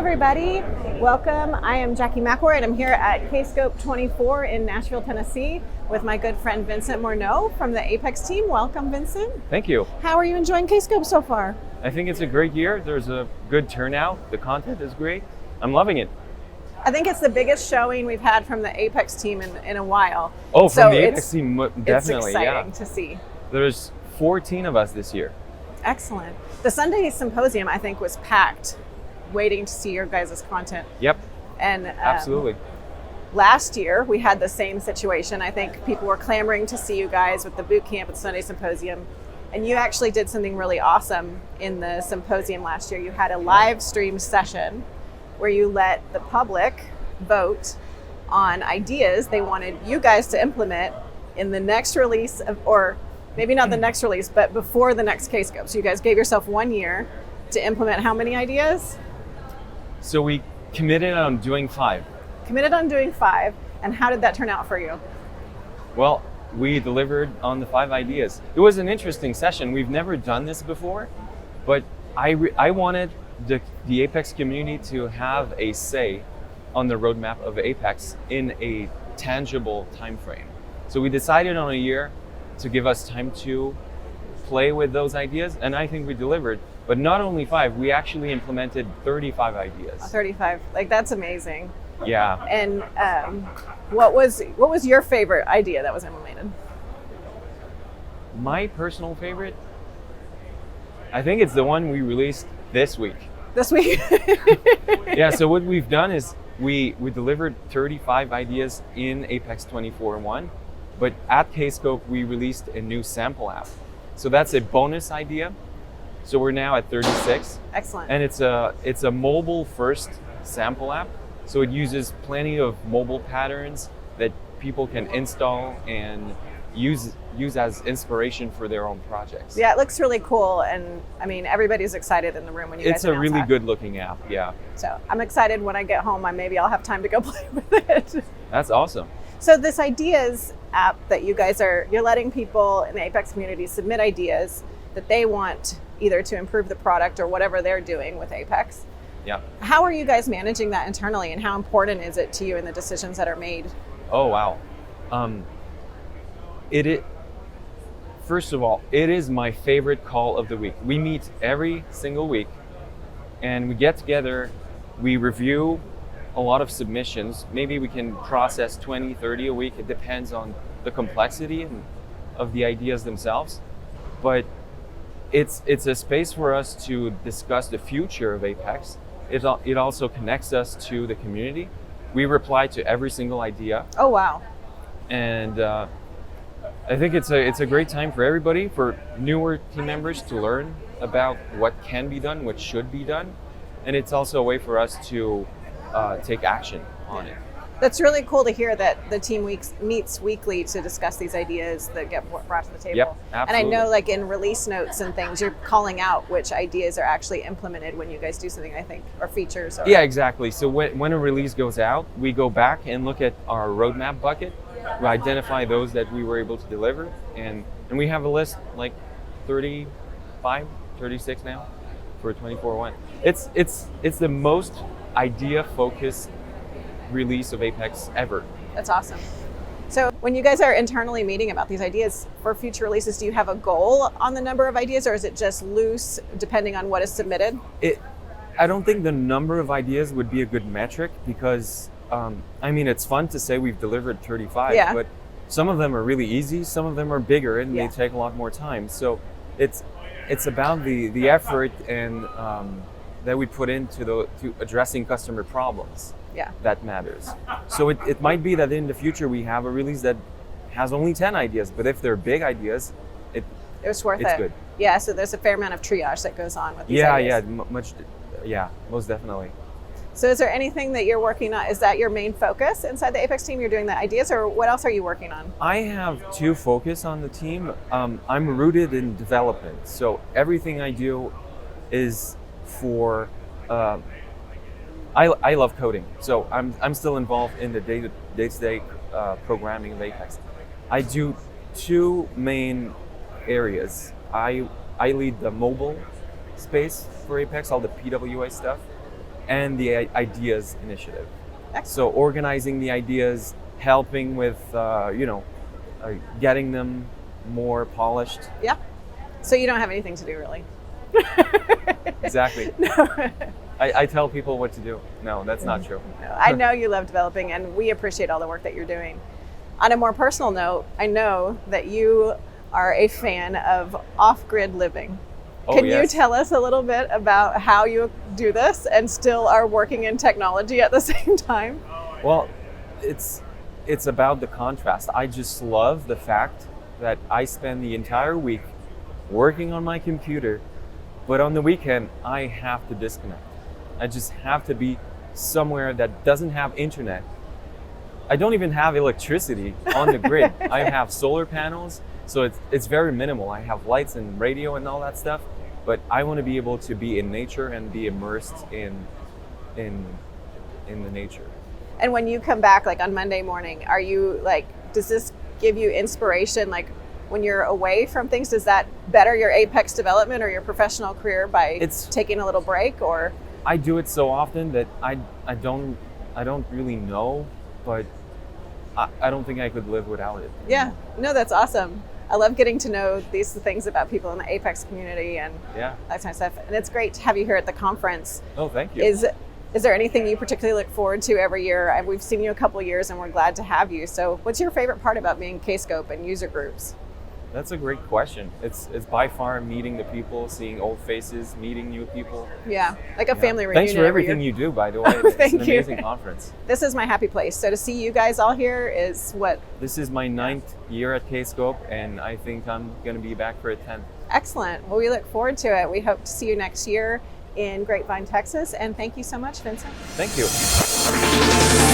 everybody. Welcome. I am Jackie McElroy, and I'm here at Kscope 24 in Nashville, Tennessee with my good friend Vincent Morneau from the Apex team. Welcome, Vincent. Thank you. How are you enjoying Kscope so far? I think it's a great year. There's a good turnout. The content is great. I'm loving it. I think it's the biggest showing we've had from the Apex team in a while. Oh, from the Apex team, definitely, it's exciting to see. There's 14 of us this year. Excellent. The Sunday Symposium, I think, was packed, waiting to see your guys' content. Yep. And absolutely. Last year, we had the same situation. I think people were clamoring to see you guys with the boot camp at the Sunday Symposium. And you actually did something really awesome in the symposium last year. You had a live stream session where you let the public vote on ideas they wanted you guys to implement in the next release or maybe not the next release, but before the next Kscope. So you guys gave yourself 1 year to implement how many ideas? So we committed on doing 5. Committed on doing 5. And how did that turn out for you? Well, we delivered on the 5 ideas. It was an interesting session. We've never done this before, but I wanted the Apex community to have a say on the roadmap of Apex in a tangible time frame. So we decided on a year to give us time to play with those ideas, and I think we delivered. But not only 5, we actually implemented 35 ideas. 35, like that's amazing. Yeah. And what was your favorite idea that was implemented? My personal favorite, I think it's the one we released this week. This week? Yeah, so what we've done is we delivered 35 ideas in Apex 24.1, but at Kscope we released a new sample app. So that's a bonus idea. So we're now at 36. Excellent. And it's a mobile first sample app. So it uses plenty of mobile patterns that people can install and use as inspiration for their own projects. Yeah, it looks really cool, and I mean everybody's excited in the room when you guys It's a really that. good looking app, yeah. So I'm excited when I get home. Maybe I'll have time to go play with it. That's awesome. So this ideas app that you guys you're letting people in the Apex community submit ideas that they want either to improve the product or whatever they're doing with Apex. Yeah. How are you guys managing that internally, and how important is it to you in the decisions that are made? Oh, wow. First of all, it is my favorite call of the week. We meet every single week and we get together, we review a lot of submissions. Maybe we can process 20, 30 a week. It depends on the complexity of the ideas themselves. But it's a space for us to discuss the future of Apex. It also connects us to the community. We reply to every single idea. Oh, wow. And I think it's a great time for everybody, for newer team members to learn about what can be done, what should be done. And it's also a way for us to take action on it. That's really cool to hear that the team meets weekly to discuss these ideas that get brought to the table. Yep, absolutely. And I know like in release notes and things, you're calling out which ideas are actually implemented when you guys do something, I think, or features. Yeah, exactly. So when a release goes out, we go back and look at our roadmap bucket. We identify those that we were able to deliver. And we have a list like 35, 36 now for 24.1. It's the most idea-focused release of Apex ever. That's awesome. So when you guys are internally meeting about these ideas for future releases, do you have a goal on the number of ideas, or is it just loose depending on what is submitted? I don't think the number of ideas would be a good metric because, I mean, it's fun to say we've delivered 35, yeah. But some of them are really easy, some of them are bigger and yeah. they take a lot more time. So it's about the effort and that we put into addressing customer problems. Yeah. That matters. So it might be that in the future we have a release that has only 10 ideas, but if they're big ideas, it's worth it. It's good. Yeah, so there's a fair amount of triage that goes on with these ideas. Most definitely. So is there anything that you're working on? Is that your main focus inside the Apex team? You're doing the ideas, or what else are you working on? I have 2 focus on the team. I'm rooted in development, so everything I do is for I love coding, so I'm still involved in the day-to-day programming of Apex. I do 2 main areas. I lead the mobile space for Apex, all the PWA stuff, and the ideas initiative. Excellent. So organizing the ideas, helping with getting them more polished. Yeah. So you don't have anything to do really. Exactly. No. I tell people what to do. No, that's not true. No, I know you love developing, and we appreciate all the work that you're doing. On a more personal note, I know that you are a fan of off-grid living. Oh, Can yes. you tell us a little bit about how you do this and still are working in technology at the same time? Well, it's about the contrast. I just love the fact that I spend the entire week working on my computer, but on the weekend I have to disconnect. I just have to be somewhere that doesn't have internet. I don't even have electricity on the grid. I have solar panels, so it's very minimal. I have lights and radio and all that stuff, but I want to be able to be in nature and be immersed in the nature. And when you come back, like on Monday morning, are you like, does this give you inspiration? Like when you're away from things, does that better your Apex development or your professional career by taking a little break? Or I do it so often that I don't really know, but I don't think I could live without it. Yeah, no, that's awesome. I love getting to know these things about people in the Apex community and Yeah. that kind of stuff. And it's great to have you here at the conference. Oh, thank you. Is there anything you particularly look forward to every year? We've seen you a couple of years and we're glad to have you. So what's your favorite part about being Kscope and user groups? That's a great question. It's by far meeting the people, seeing old faces, meeting new people. Yeah, like a family reunion. Thanks for everything you do, by the way. It's Thank an you. amazing conference. This is my happy place. So to see you guys all here is what? This is my 9th year at Kscope, and I think I'm going to be back for a 10th. Excellent. Well, we look forward to it. We hope to see you next year in Grapevine, Texas. And thank you so much, Vincent. Thank you.